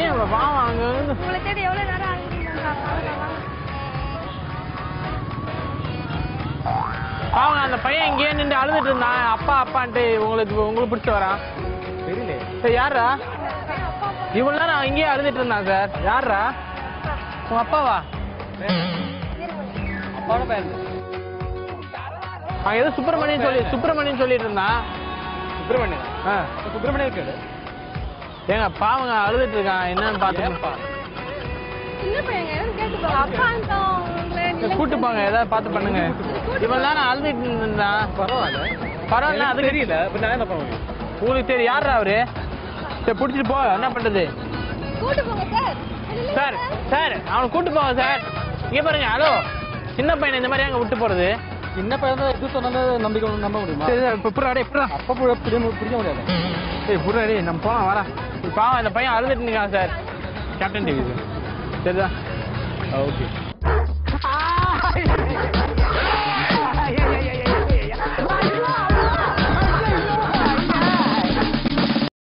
பையன் பாவம் அங்க வந்து உங்களை தேடி எவ்வளவு நேரம் பாவங்க அந்த பையன் இங்கேயே நின்று அழுதுட்டு இருந்தான் அப்பா அப்பான்ட்டு உங்களுக்கு பிடிச்சி வரான் தெரியல சார் யாரா இவ்வளவு நேரம் இங்கேயே அழுதுட்டு இருந்தான் சார் யாரா உங்க அப்பாவா அப்பாவோட பையன் அவன் ஏதோ சுப்பிரமணியன் சொல்லிட்டு இருந்தான் சுப்பிரமணியம் இருக்காரு ஏங்க பாவங்க அழுதுட்டு இருக்கான் என்னன்னு பாத்துப்பா சின்ன பையங்க கேட்டு போங்க அப்பா கூட்டு போங்க ஏதாவது பார்த்து பண்ணுங்க இவன் தானே அழுதுட்டு இருந்தான் பரவாயில்ல அது தெரியல நான் என்ன பண்ண முடியும் உங்களுக்கு தெரியும் யாரா அவரு சரி பிடிச்சிட்டு போ என்ன பண்றது கூட்டு போங்க சார் சார் அவனை கூட்டு போங்க சார் இங்க பாருங்க ஹலோ சின்ன பையனை இந்த மாதிரி அங்க விட்டு போறது சின்ன பையன் தான் எது சொன்னாலும் நம்பிக்கை நம்ப முடியுமா சரி சார் இப்போ புறாடே புறா அப்பா பிடிக்க முடியாது ஏய் புறாடே நம்ம போகலாம் வரா பாவம் இந்த பையன் அழுதுட்டு இருக்கான் சார் கேப்டன் டிவி சார் சரிதான் ஓகே